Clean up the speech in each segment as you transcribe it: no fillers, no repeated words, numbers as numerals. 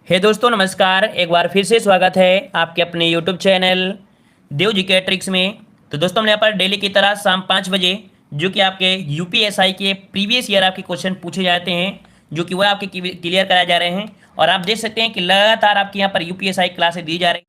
हे दोस्तों नमस्कार। एक बार फिर से स्वागत है आपके अपने यूट्यूब चैनल देव जी के ट्रिक्स में। तो दोस्तों हम यहाँ पर डेली की तरह शाम 5 बजे जो कि आपके यूपीएसआई के प्रीवियस ईयर आपके क्वेश्चन पूछे जाते हैं, जो कि वह आपके क्लियर कराए जा रहे हैं। और आप देख सकते हैं कि लगातार आपके यहाँ पर यूपीएसआई क्लासेस दी जा रही।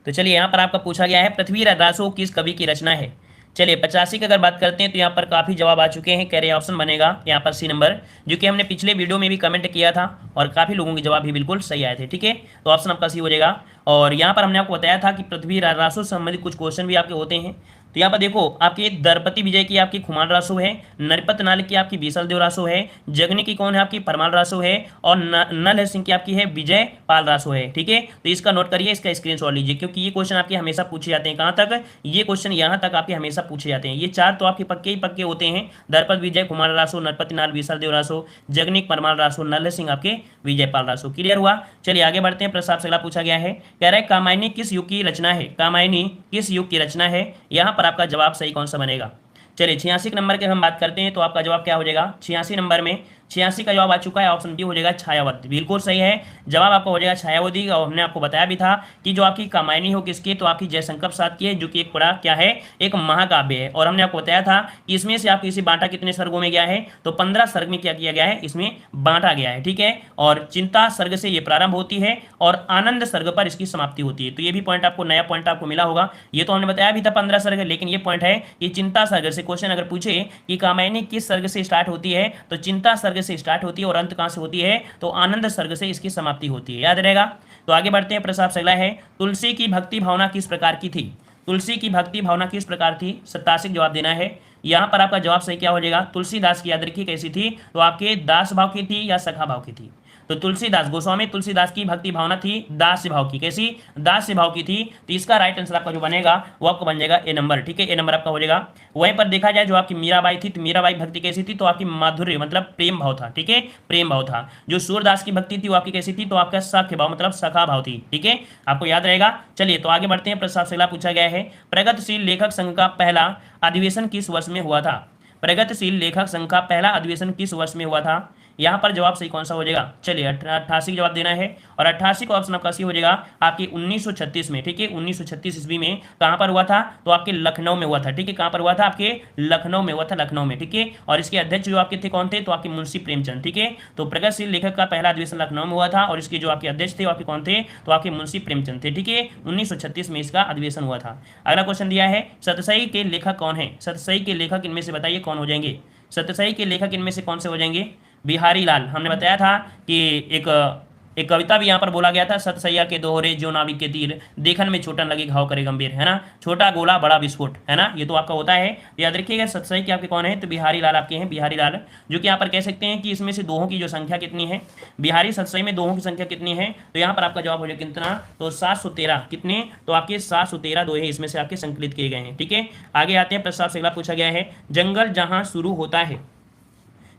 तो चलिए यहाँ पर आपका पूछा गया है पृथ्वी रासो किस कवि की रचना है। चलिए 85 की अगर बात करते हैं तो यहाँ पर काफ़ी जवाब आ चुके हैं। कह रहे ऑप्शन बनेगा यहाँ पर सी नंबर, जो कि हमने पिछले वीडियो में भी कमेंट किया था और काफ़ी लोगों के जवाब भी बिल्कुल सही आए थे। ठीक है, तो ऑप्शन आपका सी हो जाएगा। और यहाँ पर हमने आपको बताया था कि पृथ्वी रासो से संबंधित कुछ क्वेश्चन भी आपके होते हैं। तो यहाँ पर देखो आपके द्रौपदी विजय की आपकी खुमान रासो है, नरपत नाल की आपकी बीसल देव रासो है, जगनी की कौन है आपकी परमाल रासो है, और नल सिंह की आपकी है विजय पाल रासो है। ठीक है, तो इसका नोट करिए, इसका स्क्रीनशॉट लीजिए, क्योंकि ये क्वेश्चन आपके हमेशा पूछे जाते हैं। कहाँ तक? ये क्वेश्चन यहाँ तक आपके हमेशा पूछे जाते हैं। ये चार तो आपके पक्के ही पक्के होते हैं, द्रौपद विजय खुमान रासो, नरपति नाल बीसल देव रासो, जगनिक परमाल रासो, नल सिंह आपके विजय पाल रासो। क्लियर हुआ? चलिए आगे बढ़ते हैं। प्रश्न आपसे अगला पूछा गया है, कह रहा है कामायनी किस युग की रचना है? कामायनी किस युग की रचना है? यहाँ पर आपका जवाब सही कौन सा बनेगा? चलिए 86 नंबर की हम बात करते हैं तो आपका जवाब क्या हो जाएगा? 86 नंबर में 86 का जवाब आ चुका है, ऑप्शन डी हो जाएगा छायावत। बिल्कुल सही है, जवाब आपका हो जाएगा छायावती। और हमने आपको बताया भी था कि जो आपकी कामायनी हो किसकी, तो आपकी जयशंकर प्रसाद की है, जो कि एक बड़ा क्या है, एक महाकाव्य है। और हमने आपको बताया था कि इसमें से आपकी इसे बांटा कितने सर्गों में गया है, तो 15 सर्ग में क्या किया गया है, इसमें बांटा गया है। ठीक है, और चिंता सर्ग से ये प्रारंभ होती है और आनंद सर्ग पर इसकी समाप्ति होती है। तो ये भी पॉइंट आपको, नया पॉइंट आपको मिला होगा। ये तो हमने बताया भी था 15 सर्ग, लेकिन ये पॉइंट है कि चिंता सर्ग से क्वेश्चन अगर पूछे कि कामायनी किस सर्ग से स्टार्ट होती है, तो चिंता सर्ग से स्टार्ट होती है और अंत कहां से होती है, तो आनंद सर्ग से इसकी समाप्ति होती है। याद रहेगा। तो आगे बढ़ते हैं। प्रश्न आपसे अगला है, तुलसी की भक्ति भावना किस प्रकार की थी? तुलसी की भक्ति भावना किस प्रकार थी? 87 जवाब देना है। यहां पर आपका जवाब सही क्या हो जाएगा? तुलसीदास की याद रखिए कैसी थी, तो आपके दास भाव की थी या सखा भाव की थी? तो तुलसीदास, गोस्वामी तुलसीदास की भक्ति भावना थी दास भाव की। कैसी? दास भाव की थी। तो इसका राइट आंसर आपका जो बनेगा वो आपको बन जाएगा ए नंबर। ठीक है, ए नंबर आपका हो जाएगा। वहीं पर देखा जाए जो आपकी मीराबाई थी, तो मीराबाई भक्ति कैसी थी, तो आपकी माधुर्य मतलब प्रेम भाव था। ठीक है, प्रेम भाव था। जो सूरदास की भक्ति थी वो आपकी कैसी थी, तो आपका सख्य भाव मतलब सखा भाव थी। ठीक है, आपको याद रहेगा। चलिए तो आगे बढ़ते हैं। प्रश्न आपसे अगला पूछा गया है, प्रगतिशील लेखक संघ का पहला अधिवेशन किस वर्ष में हुआ था? प्रगतिशील लेखक संघ का पहला अधिवेशन किस वर्ष में हुआ था? यहाँ पर जवाब सही कौन सा हो जाएगा? चलिए 88 जवाब देना है। और 88 का ऑप्शन आपका सी हो जाएगा आपकी 1936 में। ठीक है, 1936 ईस्वी में कहाँ पर हुआ था, तो आपके लखनऊ में हुआ था। ठीक है, कहाँ पर हुआ था? आपके लखनऊ में हुआ था, लखनऊ में। ठीक है, और इसके अध्यक्ष जो आपके थे कौन थे, तो आपके मुंशी प्रेमचंद। ठीक है, तो प्रगतिशील लेखक का पहला अधिवेशन लखनऊ में हुआ था और इसके जो आपके अध्यक्ष थे वो आपके कौन थे, तो आपके मुंशी प्रेमचंद थे। ठीक है, 1936 में इसका अधिवेशन हुआ था। अगला क्वेश्चन दिया है, सतसई के लेखक कौन है? सतसई के लेखक इनमें से बताइए कौन हो जाएंगे? सतसई के लेखक इनमें से कौन से हो जाएंगे? बिहारी लाल। हमने बताया था कि एक कविता भी यहाँ पर बोला गया था, सतसैया के दोहरे जो नाविक के तीर, देखन में छोटन लगे घाव करे गंभीर, है ना, छोटा गोला बड़ा विस्फोट, है ना, ये तो आपका होता है। याद रखिएगा सतसई के आपके कौन है, तो बिहारी लाल आपके हैं, बिहारी लाल। जो कि यहाँ पर कह सकते हैं कि इसमें से दोहों की जो संख्या कितनी है, बिहारी सतसई में दोहों की संख्या कितनी है, तो यहाँ पर आपका जवाब हो जाएगा कितना, तो 713। कितने, तो आपके 713 दोहे इसमें से आपके संकलित किए गए हैं। ठीक है, आगे आते हैं। प्रस्ताव से अगला पूछा गया है, जंगल जहां शुरू होता है,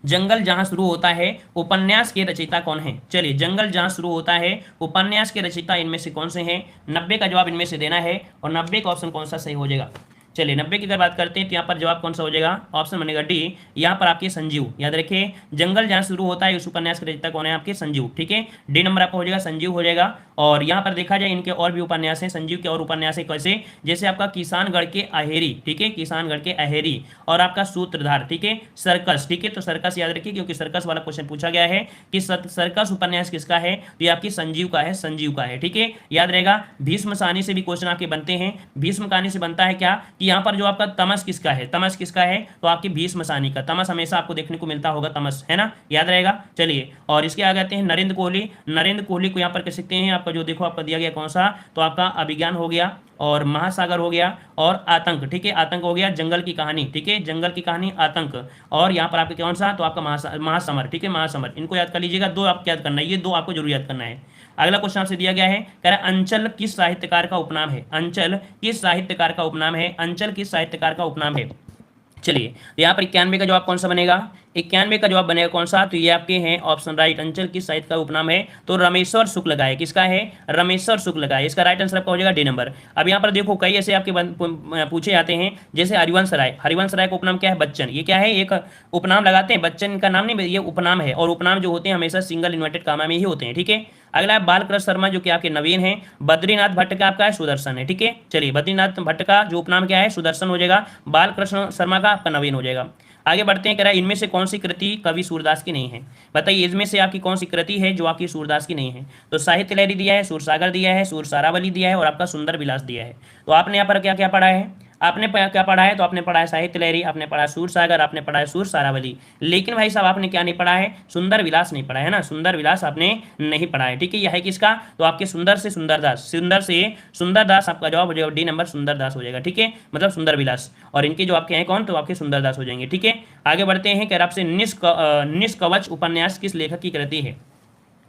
जंगल जहां शुरू होता है उपन्यास के रचयिता कौन है? चलिए, जंगल जहां शुरू होता है उपन्यास के रचयिता इनमें से कौन से हैं? 90 का जवाब इनमें से देना है और 90 का ऑप्शन कौन सा सही हो जाएगा? चलिए 90 की अगर बात करते हैं तो यहाँ पर जवाब कौन सा हो जाएगा? ऑप्शन बनेगा डी। यहाँ पर आपके संजीव। याद रखिए, जंगल जहाँ शुरू होता है उस उपन्यास के रचयिता कौन है? आपके संजीव। ठीक है, डी नंबर आपका हो जाएगा, संजीव हो जाएगा। और यहाँ पर देखा जाए इनके और भी उपन्यास हैं, संजीव के और उपन्यास है कैसे, जैसे आपका किसानगढ़ के अहेरी। ठीक है, किसानगढ़ के अहेरी, और आपका सूत्रधार। ठीक है, सर्कस। ठीक है, तो सर्कस याद रखिए क्योंकि सर्कस वाला क्वेश्चन पूछा गया है कि सर्कस उपन्यास किसका है, तो ये आपकी संजीव का है, संजीव का है। ठीक है, याद रहेगा। भीष्म कहानी से भी क्वेश्चन आपके बनते हैं। भीष्म कहानी से बनता है क्या, कि यहाँ पर जो आपका तमस किसका है, तमस किसका है, तो आपकी भीष्म सानी का। तमस हमेशा आपको देखने को मिलता होगा, तमस, है ना, याद रहेगा। चलिए, और इसके आगे आते हैं नरेंद्र कोहली। नरेंद्र कोहली को यहाँ पर कह सकते हैं आपका जो देखो आपका दिया गया कौन सा, तो आपका अभिज्ञान हो गया और महासागर हो गया और आतंक। ठीक है, आतंक हो गया, जंगल की कहानी। ठीक है, जंगल की कहानी, आतंक, और यहाँ पर आपके कौन सा, तो आपका महासमर। ठीक है, महासमर, इनको याद कर लीजिएगा, दो आपको याद करना है, ये दो आपको जरूर याद करना है। अगला क्वेश्चन आपसे दिया गया है, कह रहा है अंचल किस साहित्यकार का उपनाम है? अंचल किस साहित्यकार का उपनाम है? अंचल किस साहित्यकार का उपनाम है? चलिए, तो यहाँ पर 91 का जवाब कौन सा बनेगा? 91 का जवाब बनेगा कौन सा, तो ये आपके हैं ऑप्शन राइट। अंचल किस साहित्य का उपनाम है, तो रामेश्वर शुक्ल का है। किसका है, रामेश्वर शुक्ल का है। इसका राइट आंसर आपका हो जाएगा डी नंबर। अब यहाँ पर देखो कई ऐसे आपके पूछे जाते हैं, जैसे हरिवंश राय। हरिवंश राय का उपनाम क्या है, बच्चन। ये क्या है, एक उपनाम लगाते हैं, बच्चन का नाम नहीं, ये उपनाम है। और उपनाम जो होते हैं हमेशा सिंगल इन्वर्टेड कामा में ही होते हैं, ठीक है। अगला है बालकृष्ण शर्मा, जो कि आपके नवीन है। बद्रीनाथ भट्ट का आपका है सुदर्शन है, ठीक है। चलिए, बद्रीनाथ भट्ट का जो उपनाम क्या है, सुदर्शन हो जाएगा। बालकृष्ण शर्मा का आपका नवीन हो जाएगा। आगे बढ़ते हैं, कह रहा है इनमें से कौन सी कृति कवि सूरदास की नहीं है। बताइए, इसमें से आपकी कौन सी कृति है जो आपकी सूरदास की नहीं है। तो साहित्य लहरी दिया है, सूरसागर दिया है, सूर सारावली दिया है, और आपका सुंदर विलास दिया है। तो आपने यहाँ पर क्या क्या पढ़ा है, आपने क्या पढ़ा है, तो आपने पढ़ा है साहित्य लहरी, आपने पढ़ा है सूर सागर, आपने पढ़ा है सूर सारावली। लेकिन भाई साहब आपने क्या नहीं पढ़ा है, सुंदर विलास नहीं पढ़ा है ना। सुंदर विलास आपने नहीं पढ़ा है, ठीक है। यह है किसका, तो आपके सुंदर से सुंदरदास, सुंदर से सुंदरदास आपका जवाब हो जाएगा डी नंबर, सुंदरदास हो जाएगा, ठीक है। मतलब सुंदर विलास, और इनके जो आपके हैं कौन, तो आपके सुंदरदास हो जाएंगे, ठीक है। आगे बढ़ते हैं, कह रहा आपसे निष्कवच उपन्यास किस लेखक की कृति है।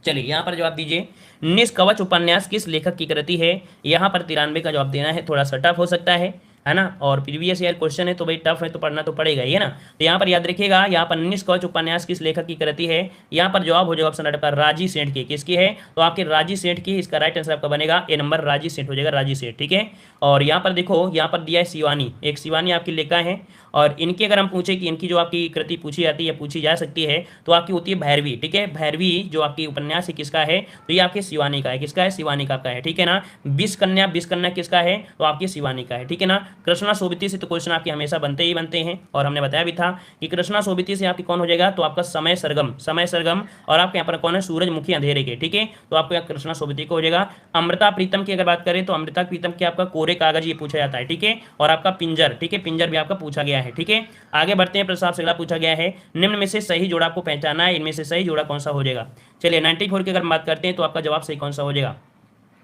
चलिए यहाँ पर जवाब दीजिए, निष्कवच उपन्यास किस लेखक की कृति है। यहाँ पर 93 का जवाब देना है, थोड़ा सा टफ हो सकता है ना। और प्रीवियस ईयर क्वेश्चन है तो भाई टफ है तो पढ़ना तो पड़ेगा ही, है ना। तो यहाँ पर याद रखिएगा, यहाँ पर निष्कवच उपन्यास किस लेखक की कृति है। यहाँ पर जवाब हो जाएगा ऑप्शन आपका राजी सेठ की। किसकी है, तो आपके राजी सेठ की। इसका राइट आंसर आपका बनेगा ए नंबर, राजी सेठ हो जाएगा, राजी सेठ, ठीक है। और यहाँ पर देखो, यहाँ पर दिया है शिवानी, एक शिवानी आपकी लेखा है। और इनकी अगर हम पूछे कि इनकी जो आपकी कृति पूछी जाती है या पूछी जा सकती है, तो आपकी होती है भैरवी, ठीक है। भैरवी जो आपकी उपन्यास है किसका है, तो ये आपके शिवानी का है। किसका है, शिवानी का है, ठीक है ना। 20 कन्या किसका है, तो आपकी शिवानी का है, ठीक है ना। कृष्णा सोभिती से तो क्वेश्चन आपके हमेशा बनते ही बनते हैं, और हमने बताया भी था कि कृष्णा सोभिती से आपकी कौन हो जाएगा, तो आपका समय सरगम। और आपके यहाँ पर कौन है, सूरजमुखी अंधेरे के, ठीक है। तो आपको यहाँ कृष्णा सोभिती को हो जाएगा। अमृता प्रीतम की अगर बात करें, तो अमृता प्रीतम की आपका कोरे कागज ये पूछा जाता है, ठीक है। और आपका पिंजर, ठीक है, पिंजर भी आपका पूछा गया है, ठीक है। आगे बढ़ते हैं, प्रश्न आपसे अगला पूछा गया है, निम्न में से सही जोड़ा आपको पहचाना है, इनमें से सही जोड़ा कौन सा हो जाएगा। चलिए 94 की अगर बात करते हैं, तो आपका जवाब सही कौन सा हो जाएगा।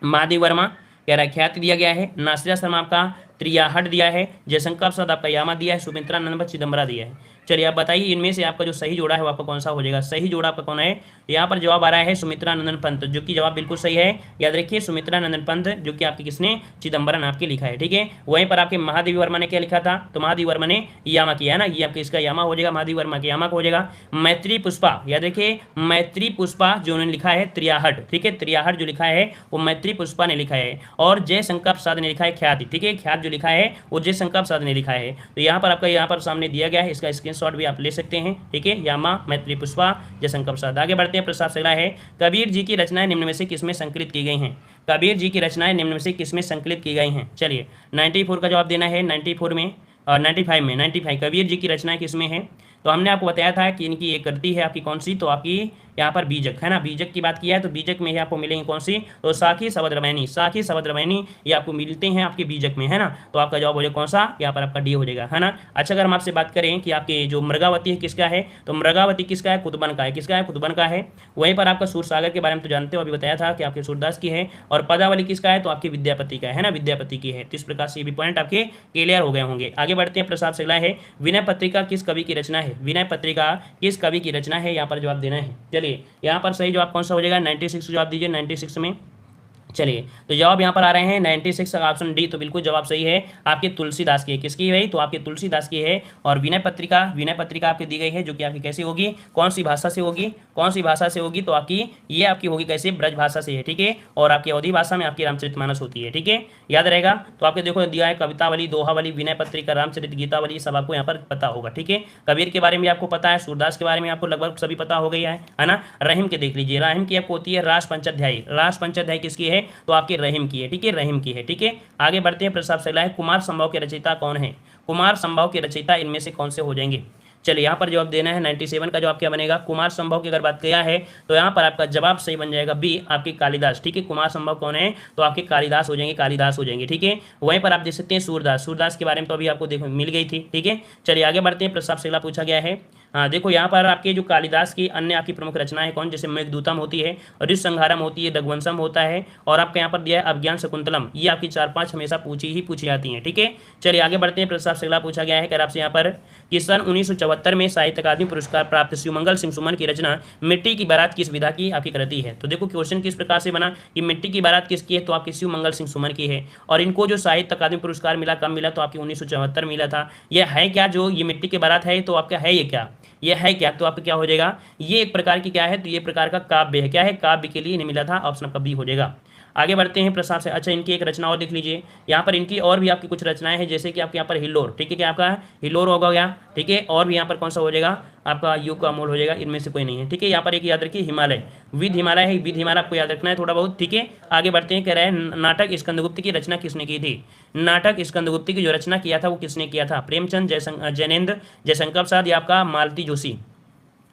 महादेव वर्मा कह रहा है ख्याति दिया गया है, नासिरा शर्मा आपका त्रियाहट दिया है, जयशंकर प्रसाद आपका यामा दिया है, सुमित्रा नंद चिदम्बरा दिया है। चलिए आप बताइए, इनमें से आपका जो सही जोड़ा है वो आपका कौन सा हो जाएगा। सही जोड़ा आपका कौन है, यहाँ पर जवाब आ रहा है सुमित्रा नंदन पंत, जो कि जवाब बिल्कुल सही है। याद रखिए, सुमित्रा नंदन पंत, जो कि आपकी किसने, चिदम्बरम आपके लिखा है, ठीक है। वहीं पर आपके महादेवी वर्मा ने क्या लिखा था, तो महादेवी वर्मा ने यामा किया है ना, ये आपका इसका यामा हो जाएगा, महादेवी वर्मा के यामा को हो जाएगा। मैत्री पुष्पा, याद रखिए, मैत्री पुष्पा जो उन्होंने लिखा है त्रियाहट, ठीक है। त्रियाहट जो लिखा है वो मैत्री पुष्पा ने लिखा है। और जयशंकर प्रसाद ने लिखा है ख्याति, ठीक है। ख्याति जो लिखा है वो जयशंकर प्रसाद ने लिखा है। तो यहाँ पर आपका यहाँ पर सामने दिया गया है, इसका स्क्रीनशॉट भी आप ले सकते हैं, ठीक है। यामा, मैत्री पुष्पा, जयशंकर प्रसाद। आगे बढ़ते हैं, प्रसाद से है कबीर जी की रचनाएं निम्न में से किसमें संकलित की गई हैं। कबीर जी की रचनाएं निम्न में से किसमें संकलित की गई हैं। चलिए 94 का जवाब देना है, 94 में और 95 कबीर जी की रचनाएं किसमें हैं। तो हमने आपको बताया था कि इनकी एक कृति है आपकी कौन सी, तो आपकी यहाँ पर बीजक है ना। बीजक की बात की है तो बीजक में ही आपको मिलेंगे कौन सी, तो साखी शबद रामायणी, साखी शबद रामायणी ये आपको मिलते हैं आपके बीजक में, है ना। तो आपका जवाब हो जाएगा कौन सा, यहाँ पर आपका डी हो जाएगा, है ना। अच्छा, अगर हम आपसे बात करें कि आपके जो मृगावती है किसका है, तो मृगावती किसका है, कुतुबन का है। किसका है, कुतुबन का है। वहीं पर आपका सूरसागर के बारे में तो जानते हो, अभी बताया था कि आपके सूरदास की है। और पदावली किसका है, तो आपकी विद्यापति का है ना, विद्यापति की है। तो इस प्रकार से भी पॉइंट आपके क्लियर हो गए होंगे। आगे बढ़ते हैं, प्रसाद से है विनय पत्रिका किस कवि की रचना है। विनय पत्रिका किस कवि की रचना है, यहाँ पर जवाब देना है। चलिए यहाँ पर सही जवाब कौन सा हो जाएगा, 96 जवाब दीजिए, 96 में। चलिए तो जवाब यहाँ पर आ रहे हैं 96 ऑप्शन डी, तो बिल्कुल जवाब सही है आपके तुलसीदास की है। किसकी है, तो आपके तुलसीदास की है। और विनय पत्रिका आपकी दी गई है, जो कि आपकी कैसी होगी, कौन सी भाषा से होगी, कौन सी भाषा से होगी, तो आपकी ये आपकी होगी कैसे, ब्रज भाषा से है, ठीक है। और आपकी अवधी भाषा में आपकी रामचरितमानस होती है, ठीक है, याद रहेगा। तो आपके देखो दिया है कवितावली, दोहावली, विनय पत्रिका, रामचरित, गीतावली, सब आपको यहाँ पर पता होगा, ठीक है। कबीर के बारे में आपको पता है, सूरदास के बारे में आपको लगभग सभी पता हो गया है ना। रहीम के देख लीजिए, रहीम की आपको होती है रास पंचाध्यायी, रास पंचाध्यायी किसकी है, तो आपके रहीम की है, ठीक है, रहीम की है, ठीक है। आगे बढ़ते हैं, प्रसाद से है कुमार संभव के रचयिता कौन है। कुमार संभव के रचयिता इनमें से कौन से हो जाएंगे। चलिए यहाँ पर जवाब देना है, 97 का जवाब क्या बनेगा, कुमार संभव की अगर बात किया है तो यहाँ पर आपका जवाब सही बन जाएगा बी, आपके कालिदास, ठीक है। कुमार संभव कौन है, तो आपके कालिदास हो जाएंगे, कालिदास हो जाएंगे, ठीक है। वहीं पर आप देख सकते हैं सूरदास, सूरदास के बारे में तो अभी आपको देखो मिल गई थी, ठीक है। चलिए आगे बढ़ते हैं, प्रस्ताव से पूछा गया है। हाँ देखो यहाँ पर आपके जो कालिदास की अन्य आपकी प्रमुख रचनाएं कौन, जैसे मेघदूतम होती है, ऋष संहारम होती है, रघुवंशम होता है, और आपके यहाँ पर दिया है अभिज्ञान शकुंतलम। ये आपकी 4-5 हमेशा पूछी जाती हैं, ठीक है। चलिए आगे बढ़ते हैं, प्रस्ताव से अगला पूछा गया है कि आपसे यहाँ पर कि सन 1974 में साहित्य अकादमी पुरस्कार प्राप्त शिवमंगल सिंह सुमन की रचना मिट्टी की बारात किस विधा की आपकी कृति है। तो देखो क्वेश्चन किस प्रकार से बना कि मिट्टी की बारात किसकी है, तो आपकी शिवमंगल सिंह सुमन की है। और इनको जो साहित्य अकादमी पुरस्कार मिला, कब मिला, तो आपकी 1974 मिला था। यह है क्या, जो ये मिट्टी की बारात है, तो आपका है ये क्या, ये है क्या, तो आपका क्या हो जाएगा, ये एक प्रकार की क्या है, तो ये प्रकार का काव्य है। क्या है, काव्य के लिए नहीं मिला था, ऑप्शन आपका बी हो जाएगा। आगे बढ़ते हैं प्रसाद से। अच्छा, इनकी एक रचना और देख लीजिए, यहाँ पर इनकी और भी आपकी कुछ रचनाएं हैं, जैसे कि आपके यहाँ पर हिल्लोर, ठीक है, क्या आपका हिल्लोर होगा गया, ठीक है, और भी यहाँ पर कौन सा हो जाएगा आपका युग का अमोल हो जाएगा, इनमें से कोई नहीं है, ठीक है। यहाँ पर एक याद रखिए हिमालय, विद हिमालय है, विद हिमालय आपको याद रखना है थोड़ा बहुत, ठीक है। आगे बढ़ते हैं, कह रहे हैं नाटक स्कंदगुप्त की रचना किसने की थी। नाटक स्कंदगुप्त की जो रचना किया था वो किसने किया था, प्रेमचंद, जैनेन्द्र, जयशंकर प्रसाद या आपका मालती जोशी।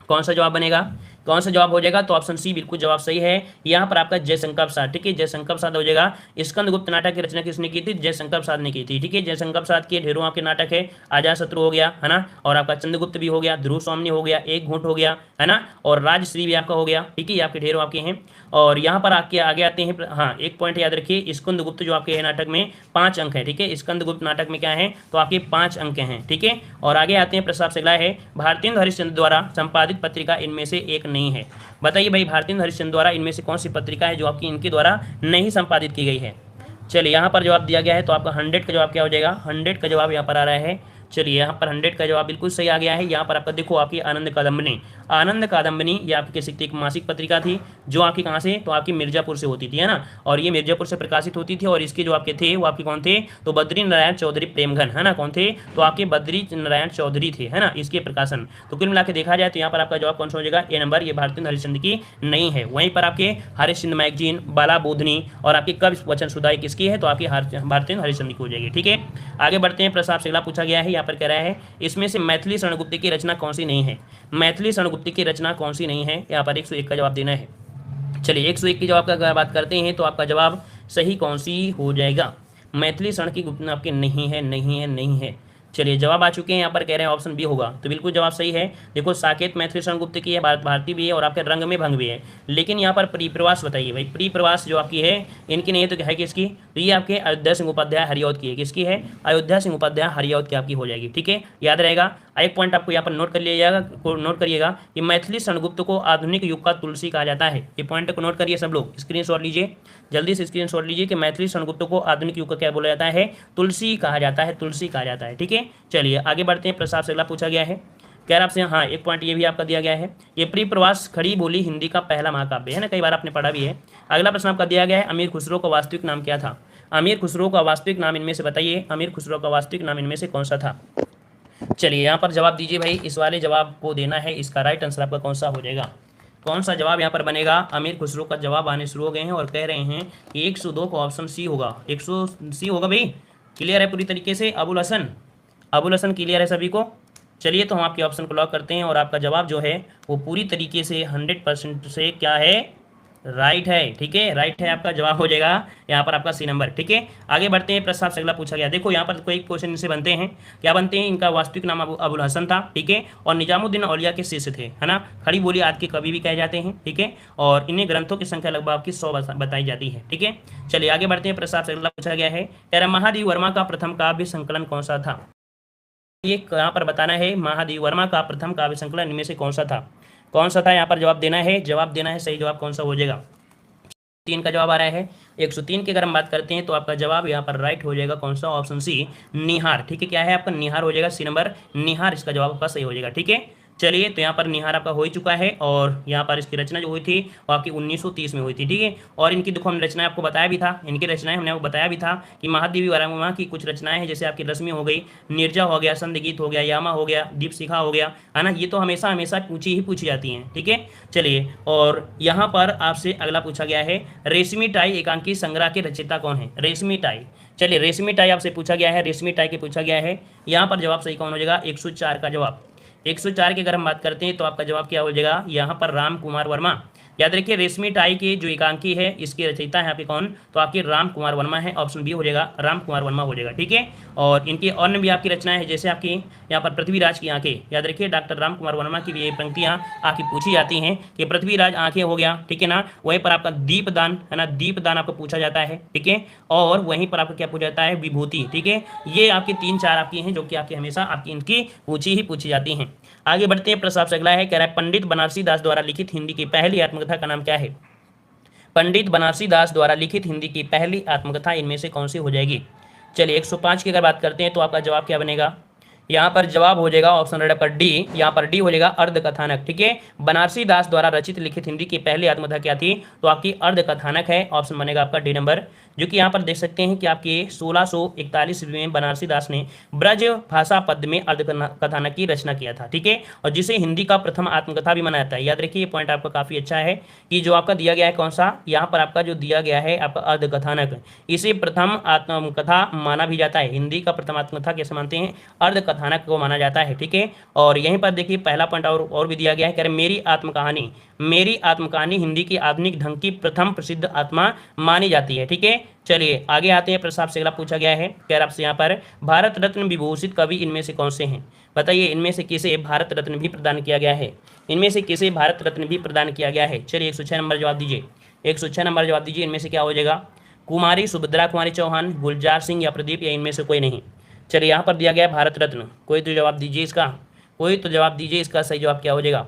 कौन सा जवाब बनेगा, कौन सा जवाब हो जाएगा, तो ऑप्शन सी बिल्कुल जवाब सही है। यहाँ पर आपका जयशंकर प्रसाद, ठीक है, जयशंकर प्रसाद हो जाएगा। स्कंदगुप्त नाटक की रचना किसने की थी, जयशंकर प्रसाद ने की थी, ठीक है। जयशंकर प्रसाद के ढेरों आपके नाटक है, अजातशत्रु हो गया है ना, और आपका चंद्रगुप्त भी हो गया, ध्रुव स्वामी हो गया, एक घूंट हो गया है ना, और राजश्री भी आपका हो गया, ठीक है, ये आपके ढेरों आपके हैं। और यहाँ पर आपके आगे आते हैं, हाँ एक पॉइंट याद रखिए, स्कंदगुप्त जो आपके है नाटक में 5 अंक है, ठीक है, स्कंदगुप्त नाटक में क्या है, तो आपके 5 अंक हैं, ठीक है। और आगे आते हैं, प्रस्ताव से अगला है, भारतेंदु हरिश्चंद्र द्वारा संपादित पत्रिका इनमें से एक नहीं है। बताइए भाई, भारतेंदु हरिश्चंद्र द्वारा इनमें से कौन सी पत्रिका है जो आपकी इनके द्वारा नहीं संपादित की गई है। चलिए, यहाँ पर जवाब दिया गया है, तो आपका 100 का जवाब क्या हो जाएगा, 100 का जवाब यहाँ पर आ रहा है। चलिए, यहाँ पर 100 का जवाब बिल्कुल सही आ गया है। यहाँ पर आपका देखो, आपकी आनंद कादम्बनी, आनंद कादम्बनी ये आपकी कह सकते एक मासिक पत्रिका थी, जो आपकी कहाँ से, तो आपकी मिर्जापुर से होती थी, है ना, और ये मिर्जापुर से प्रकाशित होती थी। और इसके जो आपके थे वो आपके कौन थे, तो बद्री नारायण चौधरी प्रेमघन, है ना, कौन थे, तो आपके बद्री नारायण चौधरी थे, है ना, इसके प्रकाशन। तो कुल मिलाकर देखा जाए तो यहाँ पर आपका जवाब कौन सा हो जाएगा, ए नंबर, ये भारतेंदु हरिश्चंद्र की नहीं है। वहीं पर आपके हरिश्चंद्र मैगजीन, बाला बोधनी और आपके कवि वचन सुधाई किसकी है, तो आपकी भारतेंदु हरिश्चंद्र की हो जाएगी, ठीक है। आगे बढ़ते हैं, प्रस्ताव से अगला पूछा गया है, यहाँ पर कह रहा है, इसमें से मैथिली शरणगुप्त की रचना कौन सी नहीं है। मैथिली शरणगुप्त की रचना कौन सी नहीं है, यहाँ पर 101 का जवाब देना है। चलिए, 101 के जवाब का अगर बात करते हैं तो आपका जवाब सही कौन सी हो जाएगा, मैथिली शरण की गुप्त आपके नहीं है, नहीं है, नहीं है। चलिए, जवाब आ चुके हैं, यहाँ पर कह रहे हैं ऑप्शन बी होगा, तो बिल्कुल जवाब सही है। देखो, साकेत मैथिली शरण गुप्त की है, भारती भी है, और आपके रंग में भंग भी है। लेकिन यहाँ पर परिप्रवास बताइए भाई, परिप्रवास जो आपकी है इनकी नहीं है, तो क्या है किसकी, तो ये आपके अयोध्या सिंह उपाध्याय हरिऔध की है, किसकी है, अयोध्या सिंह उपाध्याय हरिऔध की आपकी हो जाएगी, ठीक है, याद रहेगा। एक पॉइंट आपको यहाँ पर नोट कर लीजिएगा, नोट करिएगा कि मैथिली शरणगुप्त को आधुनिक युग का तुलसी कहा जाता है। ये पॉइंट को नोट करिए सब लोग, स्क्रीनशॉट लीजिए, जल्दी से स्क्रीनशॉट लीजिए कि मैथिली शरणगुप्त को आधुनिक युग का क्या बोला जाता है, तुलसी कहा जाता है, तुलसी कहा जाता है, ठीक है। चलिए, आगे बढ़ते हैं, प्रस्ताव से अगला पूछा गया है, कह रहा आपसे, हाँ एक पॉइंट ये भी आपका दिया गया है, ये परिप्रवास खड़ी बोली हिंदी का पहला महाकाव्य है ना, कई बार आपने पढ़ा भी है। अगला प्रश्न आपका दिया गया है, अमीर खुसरो का वास्तविक नाम क्या था। अमीर खुसरो का वास्तविक नाम इनमें से बताइए, अमीर खुसरो का वास्तविक नाम इनमें से कौन सा था। चलिए, यहाँ पर जवाब दीजिए भाई, इस वाले जवाब को देना है, इसका राइट आंसर आपका कौन सा हो जाएगा, कौन सा जवाब यहाँ पर बनेगा। अमीर खुसरो का जवाब आने शुरू हो गए हैं और कह रहे हैं कि 102 का ऑप्शन सी होगा, 100 सी होगा भाई, क्लियर है पूरी तरीके से। अबुल हसन क्लियर है सभी को। चलिए, तो हम आपके ऑप्शन को लॉक करते हैं और आपका जवाब जो है वो पूरी तरीके से 100% से क्या है, राइट है, ठीक है, राइट है, आपका जवाब हो जाएगा यहाँ पर आपका सी नंबर, ठीक है। आगे बढ़ते हैं, प्रस्ताव से अगला पूछा गया, देखो यहाँ पर कोई क्वेश्चन इनसे बनते हैं, क्या बनते हैं, इनका वास्तविक नाम अबुल हसन था, ठीक है, और निजामुद्दीन औलिया के शिष्य थे, है ना, खड़ी बोली आज के कवि भी कहे जाते हैं, ठीक है, और इन्हें ग्रंथों की संख्या लगभग आपकी 100 बताई जाती है, ठीक है। चलिए, आगे बढ़ते हैं, प्रस्ताव से अगला पूछा गया है, कह रहा महादेव वर्मा का प्रथम काव्य संकलन कौन सा था। ये यहाँ पर बताना है, महादेव वर्मा का प्रथम काव्य संकलन इनमें से कौन सा था, कौन सा था, यहाँ पर जवाब देना है, जवाब देना है, सही जवाब कौन सा हो जाएगा। 3 का जवाब आ रहा है। 103 की अगर हम बात करते हैं तो आपका जवाब यहाँ पर राइट हो जाएगा, कौन सा, ऑप्शन सी निहार, ठीक है, क्या है आपका निहार हो जाएगा, सी नंबर निहार इसका जवाब आपका सही हो जाएगा, ठीक है। चलिए, तो यहाँ पर निहार आपका हो ही चुका है, और यहाँ पर इसकी रचना जो हुई थी वो आपकी 1930 में हुई थी, ठीक है। और इनकी देखो, हमने रचनाएं आपको बताया भी था, इनकी रचनाएं हमने आपको बताया भी था कि महादेवी वर्मा की कुछ रचनाएं हैं, जैसे आपकी रश्मि हो गई, निर्जा हो गया, संध्य गीत हो गया, यामा हो गया, दीपशिखा हो गया, है ना, ये तो हमेशा हमेशा पूछी जाती हैं, ठीक है। चलिए, और यहाँ पर आपसे अगला पूछा गया है, रेशमी टाई एकांकी संग्रह के रचयिता कौन है, रेशमी टाई। चलिए, रेशमी टाई आपसे पूछा गया है, रेशमी टाई के पूछा गया है, यहाँ पर जवाब सही कौन हो जाएगा, 104 का जवाब। 104 की अगर हम बात करते हैं तो आपका जवाब क्या हो जाएगा, यहाँ पर राम कुमार वर्मा। याद रखिए, रेशमी टाई के जो एकांकी है इसके रचयिता है यहाँ पे कौन, तो आपके राम कुमार वर्मा है, ऑप्शन बी हो जाएगा, राम कुमार वर्मा हो जाएगा, ठीक है। और इनकी अन्य भी आपकी रचनाएं हैं, जैसे आपकी यहाँ पर पृथ्वीराज की आंखें, याद रखिए डॉक्टर राम कुमार वर्मा की भी ये पंक्तियाँ आपकी पूछी जाती हैं कि पृथ्वीराज आंखें हो गया, ठीक है ना, वहीं पर आपका दीपदान है ना, दीपदान आपको पूछा जाता है, ठीक है, और वहीं पर आपको क्या पूछा जाता है, विभूति, ठीक है। ये आपकी 3-4 आपकी हैं जो कि आपकी हमेशा आपकी इनकी पूछी जाती हैं। आगे बढ़ते हैं, प्रस्ताव से अगला है, कह रहा है पंडित बनारसी दास द्वारा लिखित हिंदी की पहली आत्मकथा का नाम क्या है। पंडित बनारसी दास द्वारा लिखित हिंदी की पहली आत्मकथा इनमें से कौन सी हो जाएगी। चलिए, 105 की अगर बात करते हैं तो आपका जवाब क्या बनेगा, यहाँ पर जवाब हो जाएगा ऑप्शन राइट आपका डी, यहाँ पर डी हो जाएगा अर्ध कथानक। ठीक है, बनारसी दास द्वारा रचित लिखित हिंदी की पहली आत्मकथा क्या थी, तो आपकी अर्ध कथानक है, ऑप्शन बनेगा आपका डी नंबर। जो कि यहाँ पर देख सकते हैं कि आपके 1641 ईस्वी में बनारसी दास ने ब्रज भाषा पद्य में अर्ध कथानक की रचना किया था। ठीक है, और जिसे हिंदी का प्रथम आत्मकथा भी माना जाता है। याद रखिए ये पॉइंट आपका काफी अच्छा है कि जो आपका दिया गया है कौन सा, यहाँ पर आपका जो दिया गया है आपका अर्ध कथानक, इसे प्रथम आत्मकथा माना भी जाता है। हिंदी का प्रथम आत्मकथा कैसे मानते हैं, अर्ध कथानक को माना जाता है। ठीक है, और यहीं पर देखिए पहला पॉइंट और भी दिया गया है, कह रहे मेरी आत्मकहानी हिंदी की आधुनिक ढंग की प्रथम प्रसिद्ध आत्मा मानी जाती है। ठीक है, चलिए आगे आते हैं। प्रश्न आपसे अगला पूछा गया है, कह रहा आपसे यहाँ पर भारत रत्न विभूषित कवि इनमें से कौन से हैं, बताइए इनमें से किसे भारत रत्न भी प्रदान किया गया है, इनमें से किसे भारत रत्न भी प्रदान किया गया है। चलिए 106 नंबर जवाब दीजिए, 106 नंबर जवाब दीजिए। इनमें से क्या हो जाएगा, कुमारी सुभद्रा कुमारी चौहान, गुलजार सिंह या प्रदीप, या इनमें से कोई नहीं। चलिए यहाँ पर दिया गया है भारत रत्न, कोई तो जवाब दीजिए इसका, कोई तो जवाब दीजिए इसका सही जवाब क्या हो जाएगा।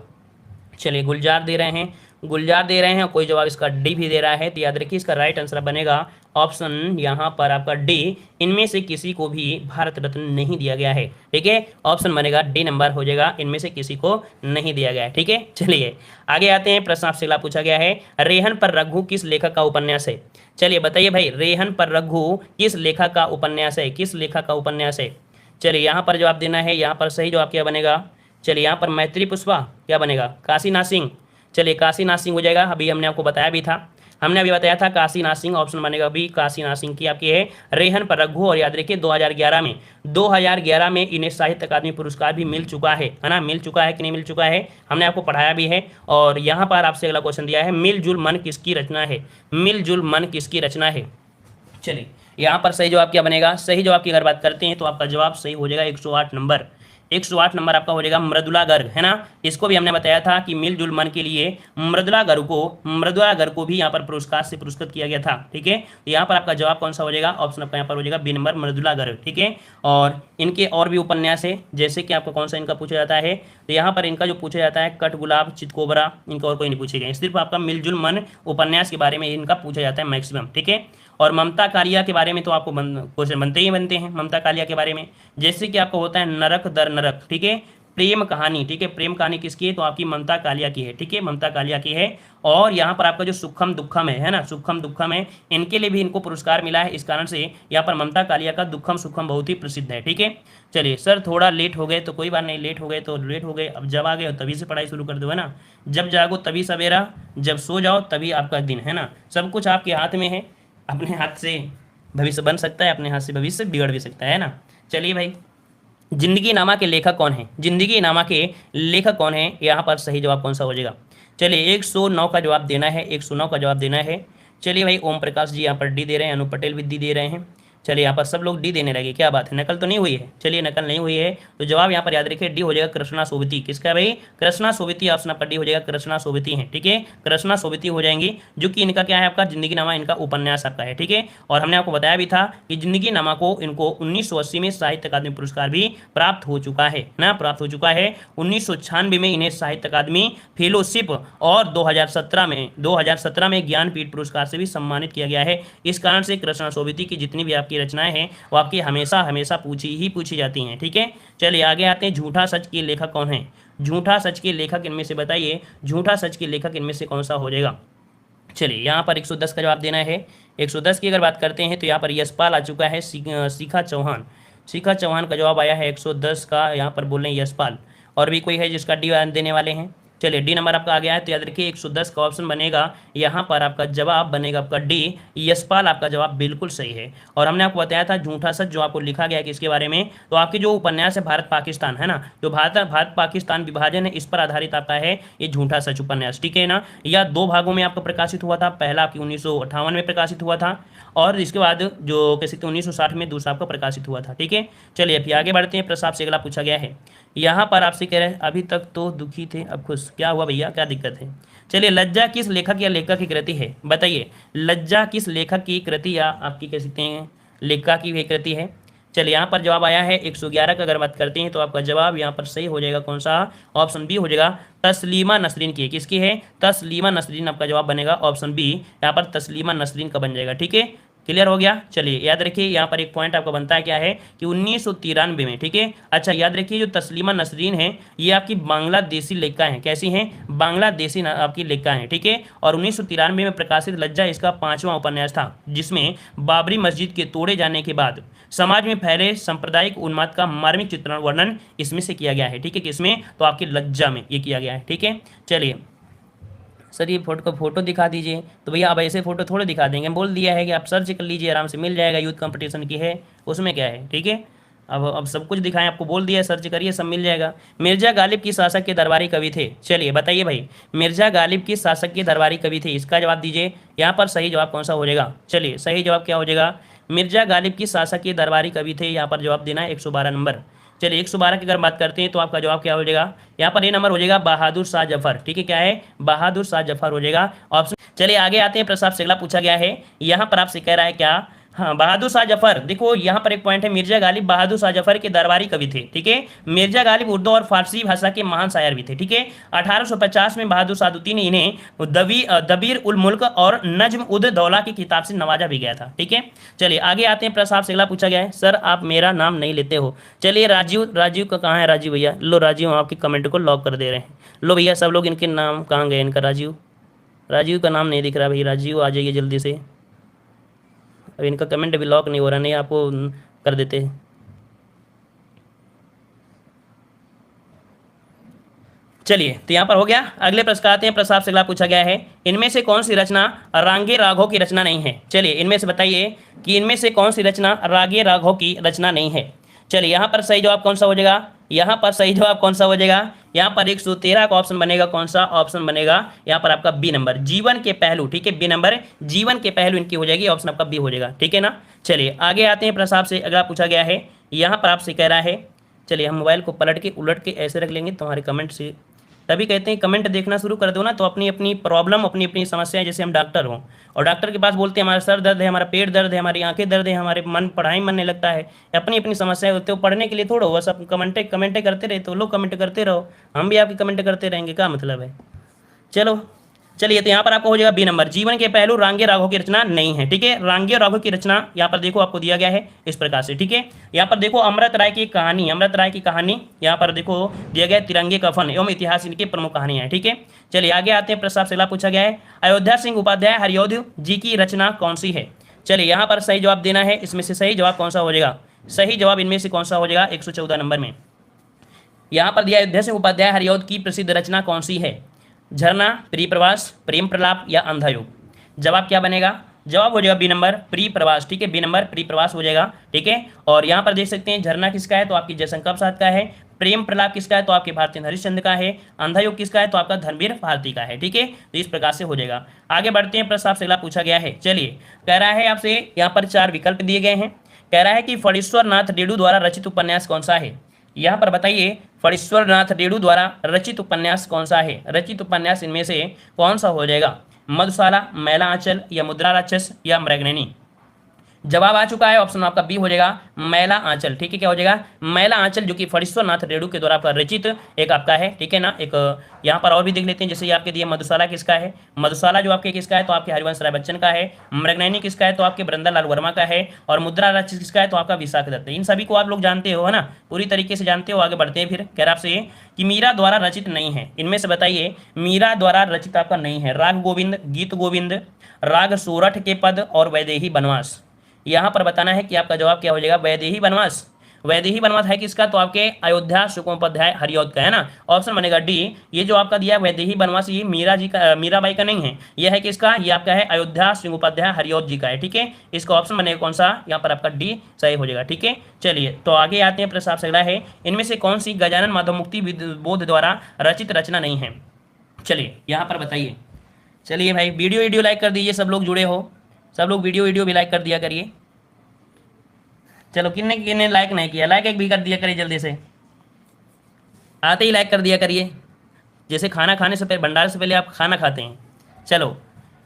चलिए गुलजार दे रहे हैं, गुलजार दे रहे हैं, कोई जवाब इसका डी भी दे रहा है। तो याद रखिए इसका राइट आंसर बनेगा ऑप्शन यहाँ पर आपका डी, इनमें से किसी को भी भारत रत्न नहीं दिया गया है। ठीक है, ऑप्शन बनेगा डी नंबर हो जाएगा, इनमें से किसी को नहीं दिया गया है। ठीक है, चलिए आगे आते हैं। प्रश्न आपसे अगला पूछा गया है, रेहन पर रघु किस लेखक का उपन्यास है। चलिए बताइए भाई, रेहन पर रघु किस लेखक का उपन्यास है, किस लेखक का उपन्यास है। चलिए यहाँ पर जवाब देना है, यहाँ पर सही जवाब क्या बनेगा, चलिए यहाँ पर मैत्री पुष्पा क्या बनेगा, काशीनाथ सिंह। चलिए काशीनाथ सिंह हो जाएगा, अभी हमने आपको बताया भी था, हमने अभी बताया था काशीनाथ सिंह, ऑप्शन बनेगा अभी काशीनाथ सिंह की आपकी है रेहन पर रघु। और याद रखिए 2011 में इन्हें साहित्य अकादमी पुरस्कार भी मिल चुका है ना, मिल चुका है कि नहीं मिल चुका है, हमने आपको पढ़ाया भी है। और यहाँ पर आपसे अगला क्वेश्चन दिया है, मिलजुल मन किसकी रचना है, मिलजुल मन किसकी रचना है। चलिए यहाँ पर सही जवाब क्या बनेगा, सही जवाब की अगर बात करते हैं तो आपका जवाब सही हो जाएगा 108 नंबर, 108 नंबर आपका हो जाएगा मृदुला गर्ग, है ना। इसको भी हमने बताया था कि मिलजुल मन के लिए मृदुला गर्ग को भी यहाँ पर पुरस्कार से पुरस्कृत किया गया था। ठीक है, तो यहाँ पर आपका जवाब कौन सा हो जाएगा, ऑप्शन आपका यहाँ पर हो जाएगा बी नंबर मृदुला गर्ग। ठीक है, और इनके और भी उपन्यास है, जैसे कि आपको कौन सा इनका पूछा जाता है, तो यहाँ पर इनका जो पूछा जाता है कट गुलाब चितकोबरा, इनका और कोई नहीं पूछे गए, सिर्फ आपका मिलजुल मन उपन्यास के बारे में इनका पूछा जाता है मैक्सिमम। ठीक है, और ममता कालिया के बारे में तो आपको क्वेश्चन बनते ही बनते हैं ममता कालिया के बारे में, जैसे कि आपको होता है नरक दर नरक। ठीक है, प्रेम कहानी, ठीक है, प्रेम कहानी किसकी है, तो आपकी ममता कालिया की है। ठीक है, ममता कालिया की है। और यहाँ पर आपका जो सुखम दुखम है ना, सुखम दुखम है, इनके लिए भी इनको पुरस्कार मिला है। इस कारण से यहाँ पर ममता कालिया का दुखम सुखम बहुत ही प्रसिद्ध है। ठीक है, चलिए सर थोड़ा लेट हो गए तो कोई बात नहीं, लेट हो गए तो लेट हो गए, अब जब आ गए तभी से पढ़ाई शुरू कर दो, है ना। जब जागो तभी सवेरा, जब सो जाओ तभी आपका दिन, है ना। सब कुछ आपके हाथ में है, अपने हाथ से भविष्य बन सकता है, अपने हाथ से भविष्य बिगड़ भी सकता है ना। चलिए भाई, जिंदगी नामा के लेखक कौन है, जिंदगी नामा के लेखक कौन है, यहाँ पर सही जवाब कौन सा हो जाएगा। चलिए 109 का जवाब देना है, 109 का जवाब देना है। चलिए भाई ओम प्रकाश जी यहाँ पर डी दे रहे हैं, अनु पटेल भी डी दे रहे हैं। चलिए यहाँ पर सब लोग डी देने लगे, क्या बात है, नकल तो नहीं हुई है। चलिए नकल नहीं हुई है तो जवाब यहाँ पर याद रखिए डी हो जाएगा कृष्णा सोबती। किसका भाई, कृष्णा सोबती, ऑप्शन आपका डी हो जाएगा कृष्णा सोबती है। ठीक है, कृष्णा सोबती हो जाएंगी, जो कि इनका क्या है आपका जिंदगी नामा, इनका उपन्यास आपका है। ठीक है, और हमने आपको बताया भी था कि जिंदगी नामा को इनको 1980 में साहित्य अकादमी पुरस्कार भी प्राप्त हो चुका है ना, प्राप्त हो चुका है। 1996 में इन्हें साहित्य अकादमी फेलोशिप और 2017 में ज्ञानपीठ पुरस्कार से भी सम्मानित किया गया है। इस कारण से कृष्णा सोबती की जितनी भी आपकी रचनाएं हैं वो आपकी हमेशा हमेशा पूछी जाती हैं। ठीक है, चलिए आगे आते हैं। झूठा सच के लेखक कौन है, झूठा सच के लेखक इनमें से बताइए, झूठा सच के लेखक इनमें से कौन सा हो जाएगा। चलिए यहाँ पर 110 का जवाब देना है। 110 की अगर बात करते हैं तो यहाँ पर यशपाल आ चुका है, शिखा चौहान का जवाब आया है 110 का, यहाँ पर बोल रहे हैं यशपाल। और भी कोई है जिसका डी देने वाले हैं। चलिए डी नंबर आपका आ गया है, तो याद रखिए 110 का ऑप्शन बनेगा, यहाँ पर आपका जवाब बनेगा आपका डी, यशपाल आपका जवाब बिल्कुल सही है। और हमने आपको बताया था झूठा सच जो आपको लिखा गया है किसके बारे में, तो आपकी जो उपन्यास है भारत पाकिस्तान, है ना, जो भारत पाकिस्तान विभाजन है इस पर आधारित आपका है ये झूठा सच उपन्यास। ठीक है ना, यह 2 भागों में आपका प्रकाशित हुआ था, पहला आपकी 1958 में प्रकाशित हुआ था, और इसके बाद जो कह सकते 1960 में दूसरा आपका प्रकाशित हुआ था। ठीक है, चलिए अभी आगे बढ़ते हैं। प्रश्न आपसे अगला पूछा गया है, यहाँ पर आपसे कह रहे हैं अभी तक तो दुखी थे अब खुश, क्या हुआ भैया, क्या दिक्कत है। चलिए लज्जा किस लेखक या लेखक की कृति है, बताइए लज्जा किस लेखक की कृति या आपकी कह सकते हैं लेखक की कृति है। चलिए यहाँ पर जवाब आया है 111 का अगर बात करते हैं तो आपका जवाब यहाँ पर सही हो जाएगा कौन सा, ऑप्शन बी हो जाएगा तस्लीमा नसरीन की है। किसकी है, तस्लीमा नसरीन आपका जवाब बनेगा ऑप्शन बी, यहाँ पर तस्लीमा नसरीन का बन जाएगा। ठीक है, क्लियर हो गया। चलिए याद रखिए यहाँ पर एक पॉइंट आपको बनता है क्या है कि 1993 में, ठीक है। अच्छा याद रखिए जो तस्लीमा नसरीन है ये आपकी बांग्लादेशी लेखिका हैं। कैसी हैं? बांग्लादेशी आपकी लेखिका हैं, ठीक है। और 1993 में प्रकाशित लज्जा इसका 5वां उपन्यास था, जिसमें बाबरी मस्जिद के तोड़े जाने के बाद समाज में फैले सांप्रदायिक उन्माद का मार्मिक चित्रण वर्णन इसमें से किया गया है, ठीक है। किसमें? तो आपकी लज्जा में ये किया गया है, ठीक है। चलिए सर ये फोटो दिखा दीजिए, तो भैया अब ऐसे फोटो थोड़े दिखा देंगे, बोल दिया है कि आप सर्च कर लीजिए, आराम से मिल जाएगा, यूथ कंपटीशन की है, उसमें क्या है, ठीक है। अब सब कुछ दिखाएं, आपको बोल दिया है सर्च करिए, सब मिल जाएगा। मिर्जा गालिब की शासक के दरबारी कवि थे। चलिए बताइए भाई, मिर्जा गालिब की शासक के दरबारी कवि थे, इसका जवाब दीजिए। यहाँ पर सही जवाब कौन सा हो जाएगा? चलिए सही जवाब क्या हो जाएगा? मिर्जा गालिब की शासक के दरबारी कवि थे, यहाँ पर जवाब देना है 112 नंबर। चलिए 112 की अगर बात करते हैं तो आपका जवाब क्या हो जाएगा? यहाँ पर ये नंबर हो जाएगा बहादुर शाह जफर, ठीक है। क्या है? बहादुर शाह जफर हो जाएगा ऑप्शन। चलिए आगे आते हैं, प्रश्न आपसे अगला पूछा गया है, यहाँ पर आपसे कह रहा है क्या? हाँ बहादुर शाह जफर, देखो यहाँ पर एक पॉइंट है, मिर्जा गालिब बहादुर शाह जफर के दरबारी कवि थे, ठीक है। मिर्जा गालिब उर्दू और फारसी भाषा के महान शायर भी थे, ठीक है। 1850 में बहादुर सादुद्दीन ने इन्हें दबीर उल मुल्क और नज्म उद दौला की किताब से नवाजा भी गया था, ठीक है। चलिए आगे आते हैं, प्रश्न आपसे अगला पूछा गया है, सर आप मेरा नाम नहीं लेते हो। चलिए राजीव का कहाँ है? राजीव भैया लो, राजीव आपके कमेंट को लॉक कर दे रहे हैं। लो भैया सब लोग, इनके नाम कहाँ गए? इनका राजीव का नाम नहीं दिख रहा भाई, राजीव आ जाइए जल्दी से। अब इनका कमेंट भी लॉक नहीं हो रहा, नहीं आपको कर देते। चलिए तो यहाँ पर हो गया। अगले प्रश्न आते हैं, प्रश्न आपसे अगला पूछा गया है, इनमें से कौन सी रचना रागे राघव की रचना नहीं है? चलिए इनमें से बताइए कि इनमें से कौन सी रचना रागे राघव की रचना नहीं है। चलिए यहाँ पर सही जवाब कौन सा हो जाएगा? यहाँ पर सही जवाब कौन सा हो जाएगा? यहाँ पर 113 का ऑप्शन बनेगा। कौन सा ऑप्शन बनेगा? यहाँ पर आपका बी नंबर, जीवन के पहलू, ठीक है। बी नंबर जीवन के पहलू इनकी हो जाएगी, ऑप्शन आपका बी हो जाएगा, ठीक है ना। चलिए आगे आते हैं, प्रश्न आपसे अगला पूछा गया है, यहाँ पर आपसे कह रहा है, चलिए हम मोबाइल को पलट के उलट के ऐसे रख लेंगे, तुम्हारे कमेंट से तभी कहते हैं कमेंट देखना शुरू कर दो ना, तो अपनी अपनी प्रॉब्लम, अपनी अपनी समस्याएं, जैसे हम डॉक्टर हों और डॉक्टर के पास बोलते हैं हमारा सर दर्द है, हमारा पेट दर्द है, हमारी आंखें दर्द है, हमारे मन पढ़ाई मन नहीं लगता है, अपनी अपनी समस्याएं होते हो, पढ़ने के लिए थोड़ा बस आप कमेंटे करते रहे, तो लोग कमेंट करते रहो, हम भी आपकी कमेंट करते रहेंगे, क्या मतलब है। चलो चलिए तो यहाँ पर आपको हो जाएगा बी नंबर, जीवन के पहलू रांगे राघव की रचना नहीं है, ठीक है। रांगे राघव की रचना यहाँ पर देखो आपको दिया गया है इस प्रकार से, ठीक है। यहाँ पर देखो अमृत राय की कहानी, अमृत राय की कहानी यहाँ पर देखो दिया गया, तिरंगे कफन एवं इतिहास इनकी प्रमुख कहानियां हैं, ठीक है। चलिए आगे आते हैं, प्रश्न आपसे अगला पूछा गया है, अयोध्या सिंह उपाध्याय हरियोध जी की रचना कौन सी है? चलिए यहाँ पर सही जवाब देना है, इसमें से सही जवाब कौन सा हो जाएगा? सही जवाब इनमें से कौन सा हो जाएगा? 114 नंबर में यहाँ पर दिया, अयोध्या सिंह उपाध्याय हरियोध की प्रसिद्ध रचना कौन सी है? झरना, प्रिय प्रवास, प्रेम प्रलाप या अंधा युग? जवाब क्या बनेगा? जवाब हो जाएगा बी नंबर प्रिय प्रवास, ठीक है। बी नंबर प्रिय प्रवास हो जाएगा, ठीक है। और यहाँ पर देख सकते हैं झरना किसका है? तो आपकी जयशंकर प्रसाद का है। प्रेम प्रलाप किसका है? तो आपके भारतीय हरिश्चंद्र का है। अंधा युग किसका है? तो आपका धर्मवीर भारती का है, ठीक है। तो इस प्रकार से हो जाएगा। आगे बढ़ते हैं, प्रश्न आपसे अगला पूछा गया है, चलिए कह रहा है आपसे, यहाँ पर 4 विकल्प दिए गए हैं। कह रहा है कि फणीश्वर नाथ डेडू द्वारा रचित उपन्यास कौन सा है? यहाँ पर बताइए फणीश्वर नाथ डेडू द्वारा रचित उपन्यास कौन सा है? रचित उपन्यास इनमें से कौन सा हो जाएगा? मधुशाला, मैला आंचल या मुद्रा राक्षस या मृगनयनी? जवाब आ चुका है, ऑप्शन आपका बी हो जाएगा मैला आंचल, ठीक है। क्या हो जाएगा? मैला आंचल, जो कि फणीश्वर नाथ रेणु के द्वारा आपका रचित एक आपका है, ठीक है ना। एक यहाँ पर और भी देख लेते हैं, जैसे ये आपके दिए मधुशाला किसका है? मधुशाला जो आपके किसका है? तो आपके हरिवंश राय बच्चन का है। मृगनयनी किसका है? तो आपके वृंदालाल वर्मा का है। और मुद्रा राक्षस किसका है? तो आपका विशाख दत्त। इन सभी को आप लोग जानते हो, है ना, पूरी तरीके से जानते हो। आगे बढ़ते हैं, फिर कह रहा आपसे कि मीरा द्वारा रचित नहीं है, इनमें से बताइए मीरा द्वारा रचित आपका नहीं है। राग गोविंद, गीत गोविंद, राग सोरठ के पद और वैदेही बनवास। यहाँ पर बताना है कि आपका जवाब क्या हो जाएगा? वैदेही बनवास। वैदेही बनवास है किसका? तो आपके अयोध्या सुकोपाध्याय हरिऔध का, है ना। ऑप्शन बनेगा डी। ये जो आपका दिया वैदेही बनवास, ये मीराबाई का नहीं है, यह है किसका? ये आपका है अयोध्या सिंहोपाध्याय हरिऔध जी का है, ठीक है। इसका ऑप्शन बनेगा कौन सा? यहाँ पर आपका डी सही हो जाएगा, ठीक है। चलिए तो आगे आते हैं, प्रश्न आपसे अगला है, इनमें से कौन सी गजानन माधव मुक्ति बोध द्वारा रचित रचना नहीं है? चलिए यहाँ पर बताइए। चलिए भाई वीडियो लाइक कर दीजिए, सब लोग जुड़े हो, सब लोग वीडियो भी लाइक कर दिया करिए। चलो किन्ने किन्ने लाइक नहीं किया, लाइक एक भी कर दिया करिए जल्दी से, आते ही लाइक कर दिया करिए, जैसे खाना खाने से पहले, भंडारे से पहले आप खाना खाते हैं। चलो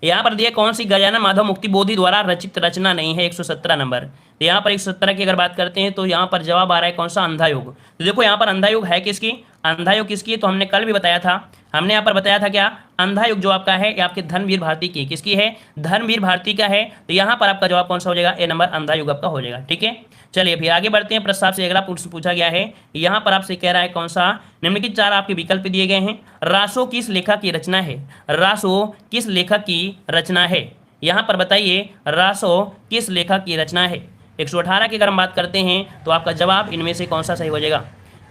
यहाँ पर दिया कौन सी गजानन माधव मुक्ति बोधि द्वारा रचित रचना नहीं है? 117 नंबर। तो यहाँ पर 117 की अगर बात करते हैं तो यहाँ पर जवाब आ रहा है कौन सा? अंधा युग। तो देखो यहाँ पर अंधा युग है किसकी? अंधा युग किसकी? तो हमने कल भी बताया था, हमने यहाँ पर बताया था क्या, अंधा युग जो आपका है ये आपके धर्मवीर भारती की, किसकी है, धर्मवीर भारती का है। तो यहाँ पर आपका जवाब कौन सा हो जाएगा, ए नंबर अंधा युग आपका हो जाएगा। ठीक है, चलिए फिर आगे बढ़ते हैं। प्रस्ताव से अगला प्रश्न पूछा गया है, यहाँ पर आपसे कह रहा है कौन सा, निम्नलिखित चार आपके विकल्प दिए गए हैं। रासो किस लेखक की रचना है, रासो किस लेखक की रचना है, यहाँ पर बताइए रासो किस लेखक की रचना है। 118 की अगर हम बात करते हैं तो आपका जवाब इनमें से कौन सा सही हो जाएगा,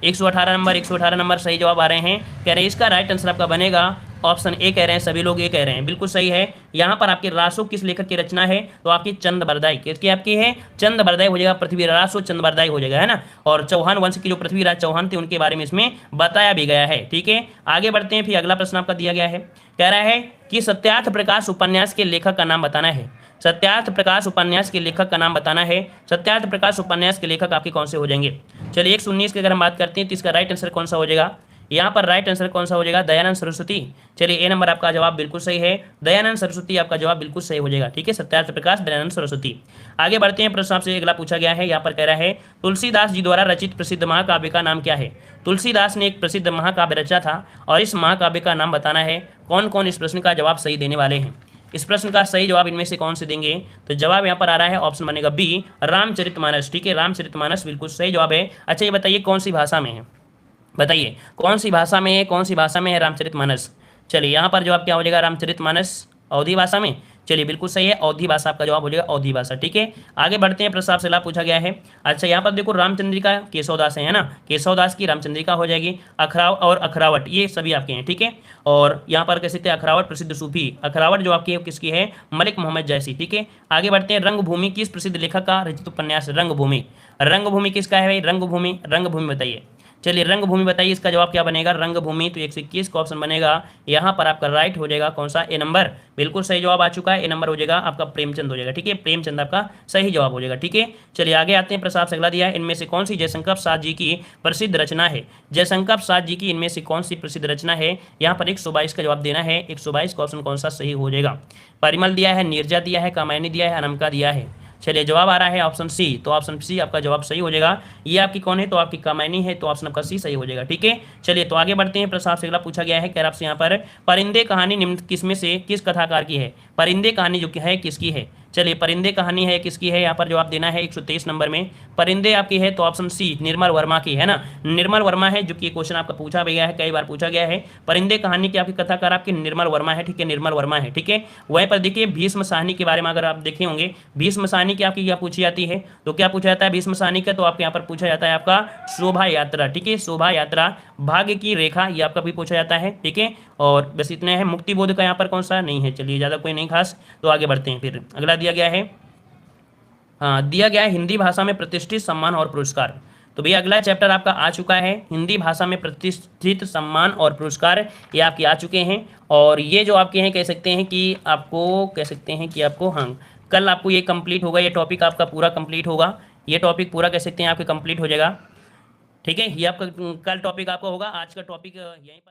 118 नंबर सही जवाब आ रहे हैं। कह रहे हैं इसका राइट आंसर आपका बनेगा ऑप्शन ए, कह रहे हैं सभी लोग ए कह रहे हैं, बिल्कुल सही है। यहाँ पर आपकी रासो किस लेखक की रचना है, तो आपकी चंद बरदाई, किसकी आपकी है, चंद बरदाई हो जाएगा, पृथ्वी रासो चंद बरदाई हो जाएगा, है ना। और चौहान वंश की जो पृथ्वीराज चौहान थे उनके बारे में इसमें बताया भी गया है। ठीक है, आगे बढ़ते हैं। फिर अगला प्रश्न आपका दिया गया है, कह रहा है कि सत्यार्थ प्रकाश उपन्यास के लेखक का नाम बताना है। सत्यार्थ प्रकाश उपन्यास के लेखक का नाम बताना है। सत्यार्थ प्रकाश उपन्यास के लेखक आपके कौन से हो जाएंगे। चलिए 119 की अगर हम बात करते हैं तो इसका राइट आंसर कौन सा हो जाएगा, यहाँ पर राइट आंसर कौन सा हो जाएगा, दयानंद सरस्वती। चलिए ए नंबर आपका जवाब बिल्कुल सही है, दयानंद सरस्वती आपका जवाब बिल्कुल सही हो जाएगा। ठीक है, सत्यार्थ प्रकाश दयानंद सरस्वती। आगे बढ़ते हैं, प्रश्न आपसे अगला पूछा गया है, यहाँ पर कह रहा है तुलसीदास जी द्वारा रचित प्रसिद्ध महाकाव्य का नाम क्या है। तुलसीदास ने एक प्रसिद्ध महाकाव्य रचा था और इस महाकाव्य का नाम बताना है। कौन कौन इस प्रश्न का जवाब सही देने वाले हैं, इस प्रश्न का सही जवाब इनमें से कौन से देंगे, तो जवाब यहाँ पर आ रहा है ऑप्शन बनेगा बी, रामचरितमानस। ठीक है, रामचरितमानस बिल्कुल सही जवाब है। अच्छा ये बताइए कौन सी भाषा में है, बताइए कौन सी भाषा में है, कौन सी भाषा में है रामचरितमानस। चलिए यहाँ पर जवाब क्या हो जाएगा, रामचरितमानस अवधी भाषा में। चलिए बिल्कुल सही है, अवधी भाषा आपका जवाब हो जाएगा, अवधी भाषा। ठीक है, आगे बढ़ते हैं। प्रस्ताव से लाभ पूछा गया है। अच्छा यहाँ पर देखो रामचंद्रिका केशवदास है ना, केशवदास की रामचंद्रिका हो जाएगी। अखराव और अखरावट ये सभी आपके हैं। ठीक है, और यहाँ पर कह सकते हैं अखरावट प्रसिद्ध सूफी, अखरावट जो आपकी किसकी है, मलिक मोहम्मद जैसी। ठीक है, आगे बढ़ते हैं। रंगभूमि किस प्रसिद्ध लेखक का रचित उपन्यास, रंगभूमि, रंगभूमि किसका है भाई, रंगभूमि, रंगभूमि बताइए। चलिए रंगभूमि बताइए, इसका जवाब क्या बनेगा, रंगभूमि। तो 121 का ऑप्शन बनेगा यहाँ पर आपका राइट हो जाएगा कौन सा, ए नंबर। बिल्कुल सही जवाब आ चुका है, ए नंबर हो जाएगा आपका प्रेमचंद हो जाएगा। ठीक है, प्रेमचंद आपका सही जवाब हो जाएगा। ठीक है, चलिए आगे आते हैं। प्रस्ताव से अगला दिया है, इनमें से कौन सी जयशंकर प्रसाद जी की प्रसिद्ध रचना है। जयशंकर प्रसाद जी की इनमें से कौन सी प्रसिद्ध रचना है, यहाँ पर 122 का जवाब देना है। 122 का ऑप्शन कौन सा सही हो जाएगा, परिमल दिया है, नीरजा दिया है, कामायनी दिया है, अनमका दिया है। चलिए जवाब आ रहा है ऑप्शन सी, तो ऑप्शन सी आपका जवाब सही हो जाएगा। ये आपकी कौन है, तो आपकी कामायनी है, तो ऑप्शन आपका सी सही हो जाएगा। ठीक है, चलिए तो आगे बढ़ते हैं। प्रस्ताव से अगला पूछा गया है, कह आपसे यहाँ पर परिंदे कहानी निम्न किसमें से किस कथाकार की है। परिंदे कहानी जो है किसकी है, चलिए परिंदे कहानी है किसकी है, यहाँ पर जवाब देना है 123 नंबर में। परिंदे आपकी है तो ऑप्शन सी निर्मल वर्मा की है ना, निर्मल वर्मा है, जो कि क्वेश्चन आपका पूछा भी गया है, कई बार पूछा गया है। परिंदे कहानी की आपकी कथाकार आपकी निर्मल वर्मा है। ठीक है, निर्मल वर्मा है। ठीक है, वहीं पर देखिए भीष्म साहनी के बारे में अगर आप देखे होंगे, भीष्म साहनी की आपकी क्या पूछी जाती है, तो क्या पूछा जाता है भीष्म साहनी का, तो आपके यहाँ पर पूछा जाता है आपका शोभा यात्रा। ठीक है, शोभा यात्रा, भाग्य की रेखा, ये आपका भी पूछा जाता है। ठीक है, और बस इतने हैं। मुक्तिबोध का यहाँ पर कौन सा नहीं है, चलिए ज़्यादा कोई नहीं खास। तो आगे बढ़ते हैं, फिर अगला दिया गया है, हाँ दिया गया है हिंदी भाषा में प्रतिष्ठित सम्मान और पुरस्कार। तो भैया अगला चैप्टर आपका आ चुका है, हिंदी भाषा में प्रतिष्ठित सम्मान और पुरस्कार, ये आपके आ चुके हैं। और ये जो आपके हैं कह सकते हैं कि आपको कह सकते हैं कि आपको हाँ कल आपको ये कंप्लीट होगा, ये टॉपिक आपका पूरा कंप्लीट होगा, ये टॉपिक पूरा कह सकते हैं आपके कंप्लीट हो जाएगा। ठीक है, ये आपका कल टॉपिक आपका होगा, आज का टॉपिक यहीं पर